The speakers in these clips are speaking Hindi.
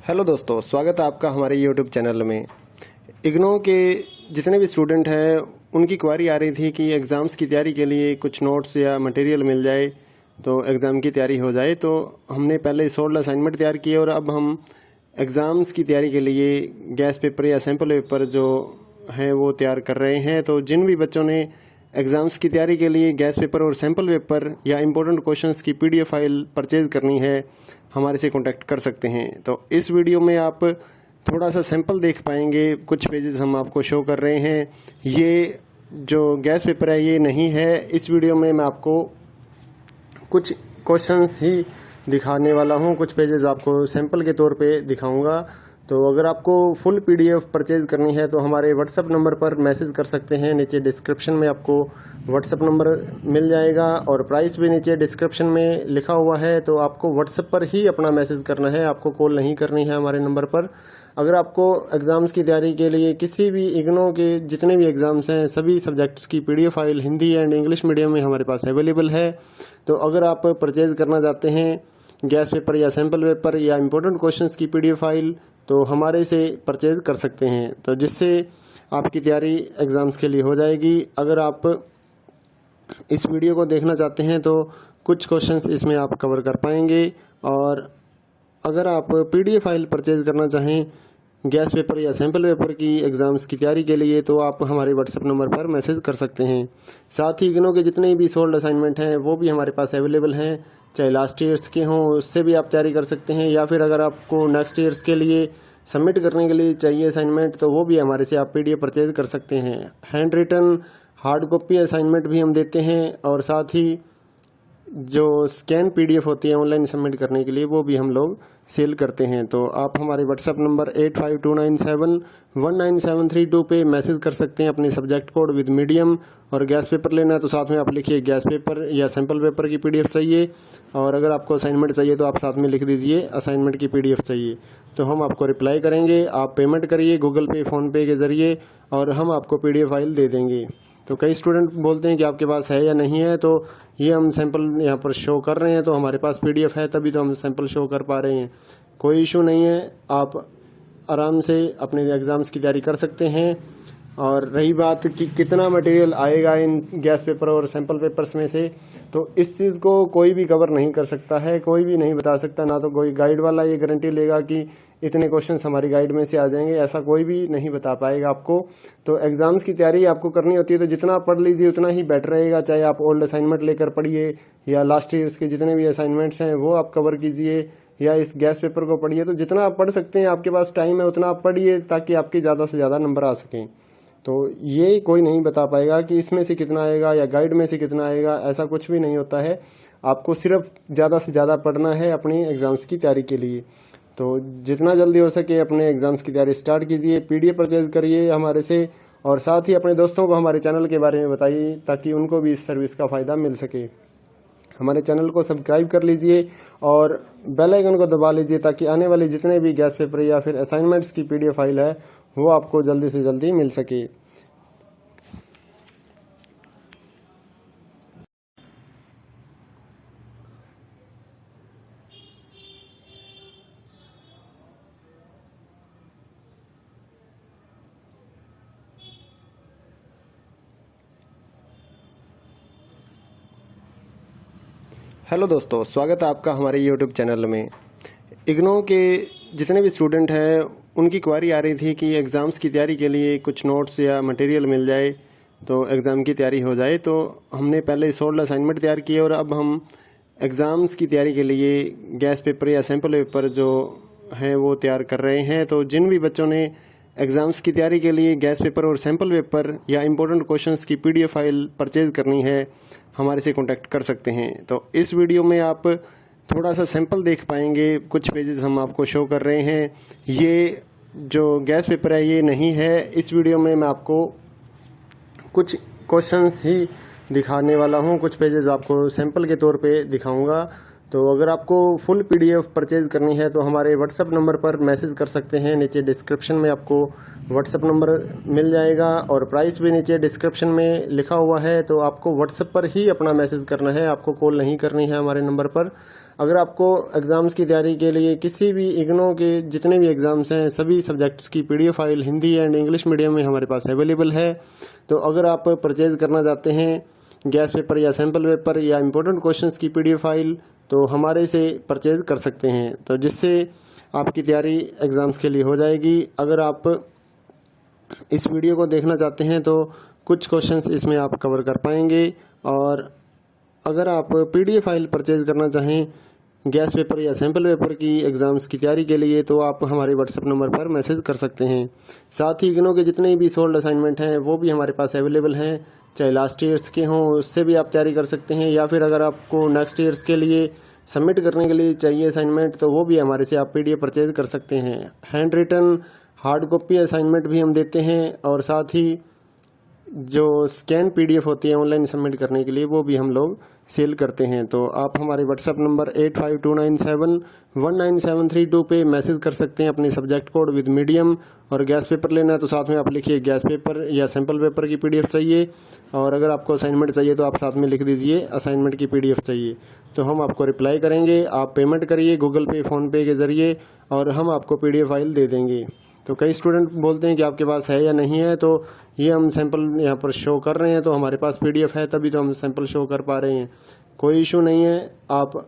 हेलो दोस्तों, स्वागत है आपका हमारे यूट्यूब चैनल में। इग्नो के जितने भी स्टूडेंट हैं उनकी क्वारी आ रही थी कि एग्ज़ाम्स की तैयारी के लिए कुछ नोट्स या मटेरियल मिल जाए तो एग्ज़ाम की तैयारी हो जाए। तो हमने पहले 16 असाइनमेंट तैयार किए और अब हम एग्ज़ाम्स की तैयारी के लिए गैस पेपर या सैम्पल पेपर जो हैं वो तैयार कर रहे हैं। तो जिन भी बच्चों ने एग्ज़ाम्स की तैयारी के लिए गैस पेपर और सैम्पल पेपर या इम्पोर्टेंट क्वेश्चंस की पीडीएफ फाइल परचेज़ करनी है, हमारे से कांटेक्ट कर सकते हैं। तो इस वीडियो में आप थोड़ा सा सैंपल देख पाएंगे, कुछ पेजेस हम आपको शो कर रहे हैं। ये जो गैस पेपर है ये नहीं है। इस वीडियो में मैं आपको कुछ क्वेश्चंस ही दिखाने वाला हूँ, कुछ पेजेस आपको सैंपल के तौर पे दिखाऊंगा। तो अगर आपको फुल पीडीएफ परचेज करनी है तो हमारे व्हाट्सएप नंबर पर मैसेज कर सकते हैं। नीचे डिस्क्रिप्शन में आपको व्हाट्सएप नंबर मिल जाएगा और प्राइस भी नीचे डिस्क्रिप्शन में लिखा हुआ है। तो आपको व्हाट्सएप पर ही अपना मैसेज करना है, आपको कॉल नहीं करनी है हमारे नंबर पर। अगर आपको एग्ज़ाम्स की तैयारी के लिए किसी भी इग्नो के जितने भी एग्ज़ाम्स हैं सभी सब्जेक्ट्स की PDF file Hindi and English medium में हमारे पास अवेलेबल है। तो अगर आप परचेज करना चाहते हैं गैस पेपर या सैम्पल पेपर या इम्पोर्टेंट क्वेश्चंस की पीडीएफ फाइल तो हमारे से परचेज कर सकते हैं, तो जिससे आपकी तैयारी एग्ज़ाम्स के लिए हो जाएगी। अगर आप इस वीडियो को देखना चाहते हैं तो कुछ क्वेश्चंस इसमें आप कवर कर पाएंगे। और अगर आप पीडीएफ फाइल परचेज करना चाहें गैस पेपर या सैम्पल पेपर की एग्ज़ाम्स की तैयारी के लिए तो आप हमारे व्हाट्सएप नंबर पर मैसेज कर सकते हैं। साथ ही इग्नो के जितने भी सोल्ड असाइनमेंट हैं वो भी हमारे पास अवेलेबल हैं, चाहे लास्ट ईयर्स के हों उससे भी आप तैयारी कर सकते हैं, या फिर अगर आपको नेक्स्ट ईयर्स के लिए सबमिट करने के लिए चाहिए असाइनमेंट तो वो भी हमारे से आप पीडीएफ परचेज कर सकते हैं। Handwritten hard copy assignment भी हम देते हैं और साथ ही जो स्कैन पीडीएफ होती है ऑनलाइन सबमिट करने के लिए वो भी हम लोग सेल करते हैं। तो आप हमारे व्हाट्सएप नंबर 8529719732 पे मैसेज कर सकते हैं अपने सब्जेक्ट कोड विद मीडियम। और गैस पेपर लेना है तो साथ में आप लिखिए गैस पेपर या सैम्पल पेपर की पीडीएफ चाहिए, और अगर आपको असाइनमेंट चाहिए तो आप साथ में लिख दीजिए असाइनमेंट की पीडीएफ चाहिए, तो हम आपको रिप्लाई करेंगे। आप पेमेंट करिए गूगल पे फ़ोनपे के ज़रिए और हम आपको पीडीएफ फाइल दे देंगे। तो कई स्टूडेंट बोलते हैं कि आपके पास है या नहीं है, तो ये हम सैंपल यहाँ पर शो कर रहे हैं, तो हमारे पास पीडीएफ है तभी तो हम सैंपल शो कर पा रहे हैं। कोई इशू नहीं है, आप आराम से अपने एग्ज़ाम्स की तैयारी कर सकते हैं। और रही बात कि कितना मटेरियल आएगा इन गैस पेपर और सैंपल पेपर्स में से, तो इस चीज़ को कोई भी कवर नहीं कर सकता है, कोई भी नहीं बता सकता। ना तो कोई गाइड वाला ये गारंटी लेगा कि इतने क्वेश्चंस हमारी गाइड में से आ जाएंगे, ऐसा कोई भी नहीं बता पाएगा आपको। तो एग्ज़ाम्स की तैयारी आपको करनी होती है तो जितना पढ़ लीजिए उतना ही बेटर रहेगा। चाहे आप ओल्ड असाइनमेंट लेकर पढ़िए या लास्ट ईयर्स के जितने भी असाइनमेंट्स हैं वो आप कवर कीजिए, या इस गैस पेपर को पढ़िए। तो जितना आप पढ़ सकते हैं, आपके पास टाइम है उतना आप पढ़िए ताकि आपके ज़्यादा से ज़्यादा नंबर आ सकें। तो ये कोई नहीं बता पाएगा कि इसमें से कितना आएगा या गाइड में से कितना आएगा, ऐसा कुछ भी नहीं होता है। आपको सिर्फ ज़्यादा से ज़्यादा पढ़ना है अपनी एग्ज़ाम्स की तैयारी के लिए। तो जितना जल्दी हो सके अपने एग्ज़ाम्स की तैयारी स्टार्ट कीजिए, पीडीएफ परचेज करिए हमारे से, और साथ ही अपने दोस्तों को हमारे चैनल के बारे में बताइए ताकि उनको भी इस सर्विस का फ़ायदा मिल सके। हमारे चैनल को सब्सक्राइब कर लीजिए और बेल आइकन को दबा लीजिए ताकि आने वाले जितने भी गैस पेपर या फिर असाइनमेंट्स की पीडीएफ फाइल है वो आपको जल्दी से जल्दी मिल सके। हेलो दोस्तों, स्वागत है आपका हमारे यूट्यूब चैनल में। इग्नो के जितने भी स्टूडेंट हैं उनकी क्वारी आ रही थी कि एग्ज़ाम्स की तैयारी के लिए कुछ नोट्स या मटेरियल मिल जाए तो एग्ज़ाम की तैयारी हो जाए। तो हमने पहले 16 असाइनमेंट तैयार किए और अब हम एग्ज़ाम्स की तैयारी के लिए गैस पेपर या सैम्पल पेपर जो हैं वो तैयार कर रहे हैं। तो जिन भी बच्चों ने एग्ज़ाम्स की तैयारी के लिए गैस पेपर और सैम्पल पेपर या इम्पोर्टेंट क्वेश्चंस की पीडीएफ फाइल परचेज करनी है, हमारे से कांटेक्ट कर सकते हैं। तो इस वीडियो में आप थोड़ा सा सैंपल देख पाएंगे, कुछ पेजेस हम आपको शो कर रहे हैं। ये जो गैस पेपर है ये नहीं है। इस वीडियो में मैं आपको कुछ क्वेश्चंस ही दिखाने वाला हूँ, कुछ पेजेस आपको सैंपल के तौर पे दिखाऊंगा। तो अगर आपको फुल PDF परचेज़ करनी है तो हमारे व्हाट्सअप नंबर पर मैसेज कर सकते हैं। नीचे डिस्क्रिप्शन में आपको व्हाट्सअप नंबर मिल जाएगा और प्राइस भी नीचे डिस्क्रिप्शन में लिखा हुआ है। तो आपको व्हाट्सअप पर ही अपना मैसेज करना है, आपको कॉल नहीं करनी है हमारे नंबर पर। अगर आपको एग्ज़ाम्स की तैयारी के लिए किसी भी इग्नो के जितने भी एग्ज़ाम्स हैं सभी सब्जेक्ट्स की PDF file Hindi and English medium में हमारे पास अवेलेबल है। तो अगर आप परचेज़ करना चाहते हैं गैस पेपर या सैम्पल पेपर या इम्पोर्टेंट क्वेश्चंस की PDF फाइल तो हमारे से परचेज़ कर सकते हैं, तो जिससे आपकी तैयारी एग्ज़ाम्स के लिए हो जाएगी। अगर आप इस वीडियो को देखना चाहते हैं तो कुछ क्वेश्चंस इसमें आप कवर कर पाएंगे। और अगर आप PDF फाइल परचेज़ करना चाहें गैस पेपर या सैम्पल पेपर की एग्ज़ाम्स की तैयारी के लिए तो आप हमारे व्हाट्सएप नंबर पर मैसेज कर सकते हैं। साथ ही इग्नो के जितने भी सोल्ड असाइनमेंट हैं वो भी हमारे पास अवेलेबल हैं, चाहे लास्ट ईयर्स के हों उससे भी आप तैयारी कर सकते हैं, या फिर अगर आपको नेक्स्ट ईयर्स के लिए सबमिट करने के लिए चाहिए असाइनमेंट तो वो भी हमारे से आप PDF परचेज़ कर सकते हैं। Handwritten hard copy assignment भी हम देते हैं और साथ ही जो स्कैन PDF होती है ऑनलाइन सबमिट करने के लिए वो भी हम लोग सेल करते हैं। तो आप हमारे व्हाट्सएप नंबर 8529719732 पे मैसेज कर सकते हैं अपने सब्जेक्ट कोड विद मीडियम। और गैस पेपर लेना है तो साथ में आप लिखिए गैस पेपर या सैम्पल पेपर की PDF चाहिए, और अगर आपको असाइनमेंट चाहिए तो आप साथ में लिख दीजिए असाइनमेंट की PDF चाहिए, तो हम आपको रिप्लाई करेंगे। आप पेमेंट करिए गूगल पे फ़ोनपे के ज़रिए और हम आपको PDF फाइल दे देंगे। तो कई स्टूडेंट बोलते हैं कि आपके पास है या नहीं है, तो ये हम सैंपल यहाँ पर शो कर रहे हैं तो हमारे पास PDF है तभी तो हम सैंपल शो कर पा रहे हैं। कोई इशू नहीं है, आप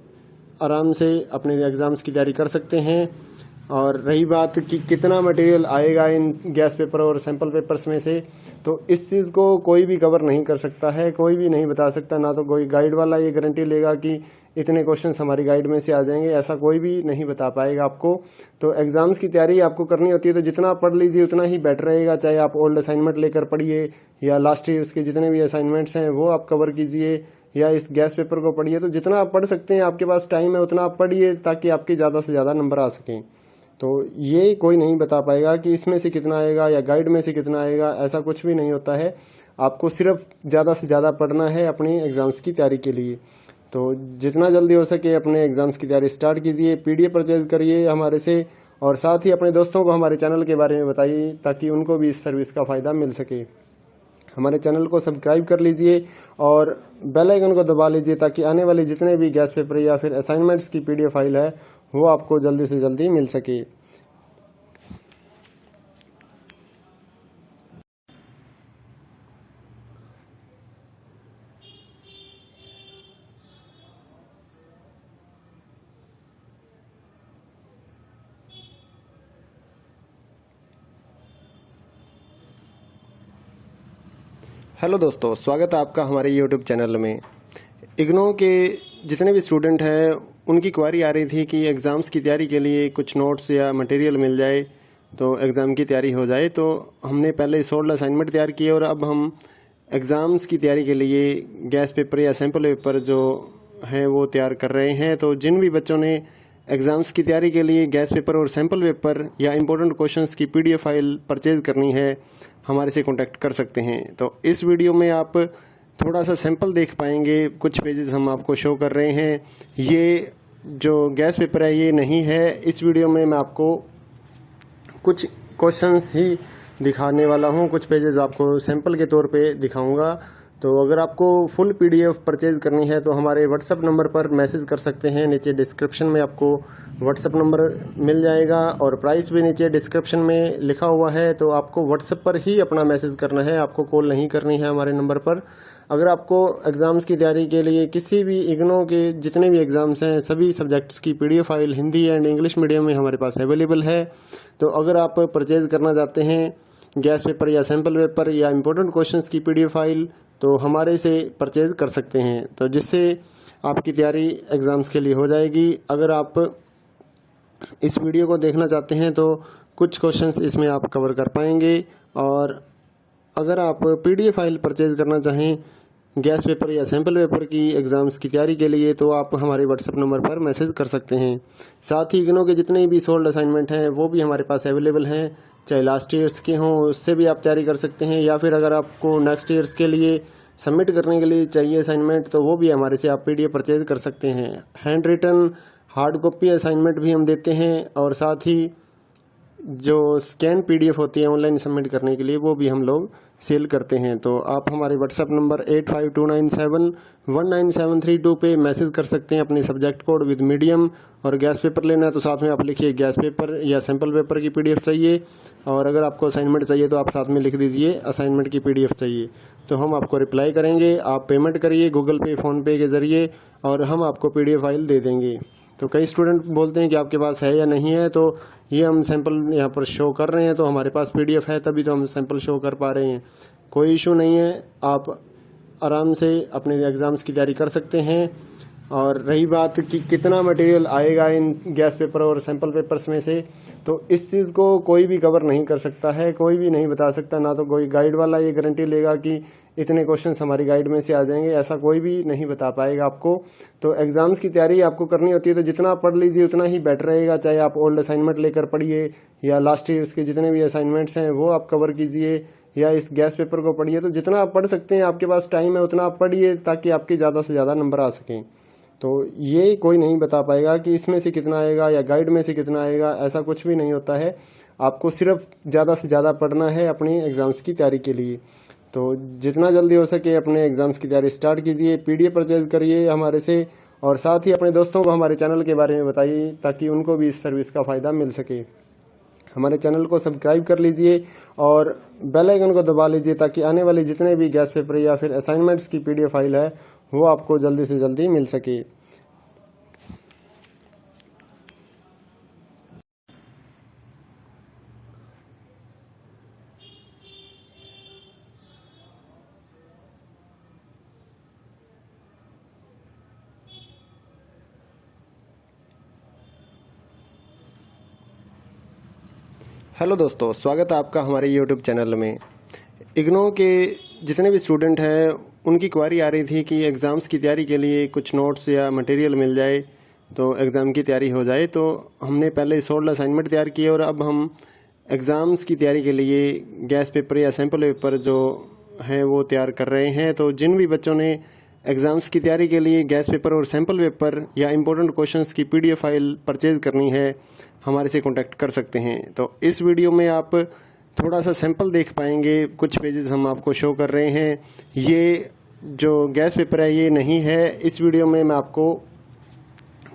आराम से अपने एग्ज़ाम्स की तैयारी कर सकते हैं। और रही बात कि कितना मटेरियल आएगा इन गैस पेपर और सैंपल पेपर्स में से, तो इस चीज़ को कोई भी कवर नहीं कर सकता है, कोई भी नहीं बता सकता। ना तो कोई गाइड वाला ये गारंटी लेगा कि इतने क्वेश्चंस हमारी गाइड में से आ जाएंगे, ऐसा कोई भी नहीं बता पाएगा आपको। तो एग्ज़ाम्स की तैयारी आपको करनी होती है तो जितना पढ़ लीजिए उतना ही बेटर रहेगा, चाहे आप ओल्ड असाइनमेंट लेकर पढ़िए या लास्ट ईयर्स के जितने भी असाइनमेंट्स हैं वो आप कवर कीजिए, या इस गैस पेपर को पढ़िए। तो जितना आप पढ़ सकते हैं, आपके पास टाइम है उतना आप पढ़िए ताकि आपके ज़्यादा से ज़्यादा नंबर आ सकें। तो ये कोई नहीं बता पाएगा कि इसमें से कितना आएगा या गाइड में से कितना आएगा, ऐसा कुछ भी नहीं होता है। आपको सिर्फ ज़्यादा से ज़्यादा पढ़ना है अपनी एग्ज़ाम्स की तैयारी के लिए। तो जितना जल्दी हो सके अपने एग्ज़ाम्स की तैयारी स्टार्ट कीजिए, PDF परचेज़ करिए हमारे से, और साथ ही अपने दोस्तों को हमारे चैनल के बारे में बताइए ताकि उनको भी इस सर्विस का फ़ायदा मिल सके। हमारे चैनल को सब्सक्राइब कर लीजिए और बेल आइकन को दबा लीजिए ताकि आने वाले जितने भी गैस पेपर या फिर असाइनमेंट्स की PDF फाइल है वो आपको जल्दी से जल्दी मिल सके। हेलो दोस्तों, स्वागत है आपका हमारे YouTube चैनल में। इग्नो के जितने भी स्टूडेंट हैं उनकी क्वारी आ रही थी कि एग्ज़ाम्स की तैयारी के लिए कुछ नोट्स या मटेरियल मिल जाए तो एग्ज़ाम की तैयारी हो जाए। तो हमने पहले सोल्ड असाइनमेंट तैयार किए और अब हम एग्ज़ाम्स की तैयारी के लिए गैस पेपर या सैम्पल पेपर जो हैं वो तैयार कर रहे हैं। तो जिन भी बच्चों ने एग्ज़ाम्स की तैयारी के लिए गैस पेपर और सैम्पल पेपर या इम्पोर्टेंट क्वेश्चंस की PDF फाइल परचेज़ करनी है हमारे से कांटेक्ट कर सकते हैं। तो इस वीडियो में आप थोड़ा सा सैंपल देख पाएंगे, कुछ पेजेस हम आपको शो कर रहे हैं। ये जो गैस पेपर है ये नहीं है, इस वीडियो में मैं आपको कुछ क्वेश्चंस ही दिखाने वाला हूँ, कुछ पेजेस आपको सैंपल के तौर पे दिखाऊंगा। तो अगर आपको फुल PDF परचेज़ करनी है तो हमारे व्हाट्सएप नंबर पर मैसेज कर सकते हैं। नीचे डिस्क्रिप्शन में आपको व्हाट्सएप नंबर मिल जाएगा और प्राइस भी नीचे डिस्क्रिप्शन में लिखा हुआ है। तो आपको व्हाट्सएप पर ही अपना मैसेज करना है, आपको कॉल नहीं करनी है हमारे नंबर पर। अगर आपको एग्ज़ाम्स की तैयारी के लिए किसी भी इग्नो के जितने भी एग्ज़ाम्स हैं सभी सब्जेक्ट्स की PDF file Hindi and English medium में हमारे पास अवेलेबल है। तो अगर आप परचेज़ करना चाहते हैं गैस पेपर या सैम्पल पेपर या इम्पोर्टेंट क्वेश्चंस की PDF फाइल तो हमारे से परचेज़ कर सकते हैं, तो जिससे आपकी तैयारी एग्ज़ाम्स के लिए हो जाएगी। अगर आप इस वीडियो को देखना चाहते हैं तो कुछ क्वेश्चंस इसमें आप कवर कर पाएंगे। और अगर आप PDF फाइल परचेज़ करना चाहें गैस पेपर या सैम्पल पेपर की एग्ज़ाम्स की तैयारी के लिए तो आप हमारे व्हाट्सएप नंबर पर मैसेज कर सकते हैं। साथ ही इग्नो के जितने भी सोल्ड असाइनमेंट हैं वो भी हमारे पास अवेलेबल हैं, चाहे लास्ट ईयर्स के हों उससे भी आप तैयारी कर सकते हैं, या फिर अगर आपको नेक्स्ट ईयर्स के लिए सबमिट करने के लिए चाहिए असाइनमेंट, तो वो भी हमारे से आप PDF परचेज कर सकते हैं। Handwritten hard copy assignment भी हम देते हैं, और साथ ही जो स्कैन PDF होती है ऑनलाइन सबमिट करने के लिए, वो भी हम लोग सेल करते हैं। तो आप हमारे व्हाट्सएप नंबर 8529719732 पे मैसेज कर सकते हैं अपने सब्जेक्ट कोड विद मीडियम। और गैस पेपर लेना है तो साथ में आप लिखिए गैस पेपर या सैम्पल पेपर की PDF चाहिए, और अगर आपको असाइनमेंट चाहिए तो आप साथ में लिख दीजिए असाइनमेंट की PDF चाहिए, तो हम आपको रिप्लाई करेंगे। आप पेमेंट करिए गूगल पे, फ़ोनपे के ज़रिए, और हम आपको PDF फाइल दे देंगे। तो कई स्टूडेंट बोलते हैं कि आपके पास है या नहीं है, तो ये हम सैंपल यहाँ पर शो कर रहे हैं, तो हमारे पास PDF है तभी तो हम सैंपल शो कर पा रहे हैं। कोई इशू नहीं है, आप आराम से अपने एग्ज़ाम्स की तैयारी कर सकते हैं। और रही बात कि कितना मटेरियल आएगा इन गैस पेपर और सैंपल पेपर्स में से, तो इस चीज़ को कोई भी कवर नहीं कर सकता है, कोई भी नहीं बता सकता। ना तो कोई गाइड वाला ये गारंटी लेगा कि इतने क्वेश्चंस हमारी गाइड में से आ जाएंगे, ऐसा कोई भी नहीं बता पाएगा आपको। तो एग्ज़ाम्स की तैयारी आपको करनी होती है तो जितना पढ़ लीजिए उतना ही बेटर रहेगा। चाहे आप ओल्ड असाइनमेंट लेकर पढ़िए या लास्ट ईयर्स के जितने भी असाइनमेंट्स हैं वो आप कवर कीजिए, या इस गैस पेपर को पढ़िए। तो जितना आप पढ़ सकते हैं, आपके पास टाइम है उतना आप पढ़िए, ताकि आपके ज़्यादा से ज़्यादा नंबर आ सकें। तो ये कोई नहीं बता पाएगा कि इसमें से कितना आएगा या गाइड में से कितना आएगा, ऐसा कुछ भी नहीं होता है। आपको सिर्फ ज़्यादा से ज़्यादा पढ़ना है अपनी एग्ज़ाम्स की तैयारी के लिए। तो जितना जल्दी हो सके अपने एग्ज़ाम्स की तैयारी स्टार्ट कीजिए, PDF परचेज करिए हमारे से, और साथ ही अपने दोस्तों को हमारे चैनल के बारे में बताइए ताकि उनको भी इस सर्विस का फ़ायदा मिल सके। हमारे चैनल को सब्सक्राइब कर लीजिए और बेल आइकन को दबा लीजिए, ताकि आने वाले जितने भी गैस पेपर या फिर असाइनमेंट्स की PDF फाइल है वो आपको जल्दी से जल्दी मिल सके। हेलो दोस्तों, स्वागत है आपका हमारे YouTube चैनल में। इग्नो के जितने भी स्टूडेंट हैं उनकी क्वारी आ रही थी कि एग्ज़ाम्स की तैयारी के लिए कुछ नोट्स या मटेरियल मिल जाए तो एग्ज़ाम की तैयारी हो जाए। तो हमने पहले 16 असाइनमेंट तैयार किए, और अब हम एग्ज़ाम्स की तैयारी के लिए गैस पेपर या सैम्पल पेपर जो हैं वो तैयार कर रहे हैं। तो जिन भी बच्चों ने एग्ज़ाम्स की तैयारी के लिए गैस पेपर और सैम्पल पेपर या इम्पोर्टेंट क्वेश्चंस की PDF फाइल परचेज़ करनी है, हमारे से कांटेक्ट कर सकते हैं। तो इस वीडियो में आप थोड़ा सा सैंपल देख पाएंगे, कुछ पेजेस हम आपको शो कर रहे हैं। ये जो गैस पेपर है ये नहीं है। इस वीडियो में मैं आपको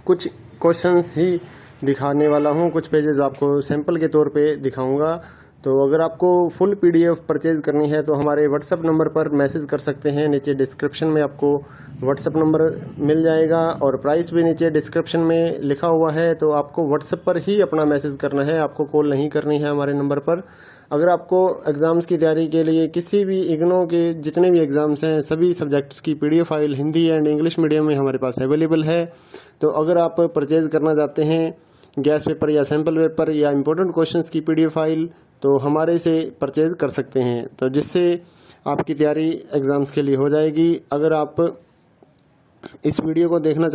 कुछ क्वेश्चंस ही दिखाने वाला हूँ, कुछ पेजेस आपको सैंपल के तौर पे दिखाऊंगा। तो अगर आपको फुल PDF परचेज करनी है तो हमारे व्हाट्सएप नंबर पर मैसेज कर सकते हैं। नीचे डिस्क्रिप्शन में आपको व्हाट्सएप नंबर मिल जाएगा, और प्राइस भी नीचे डिस्क्रिप्शन में लिखा हुआ है। तो आपको व्हाट्सएप पर ही अपना मैसेज करना है, आपको कॉल नहीं करनी है हमारे नंबर पर। अगर आपको एग्ज़ाम्स की तैयारी के लिए किसी भी इग्नो के जितने भी एग्ज़ाम्स हैं सभी सब्जेक्ट्स की PDF file Hindi and English medium में हमारे पास अवेलेबल है। तो अगर आप परचेज़ करना चाहते हैं गैस पेपर या सैम्पल पेपर या इम्पोर्टेंट क्वेश्चंस की PDF फाइल, तो हमारे से परचेज़ कर सकते हैं, तो जिससे आपकी तैयारी एग्ज़ाम्स के लिए हो जाएगी। अगर आप इस वीडियो को देखना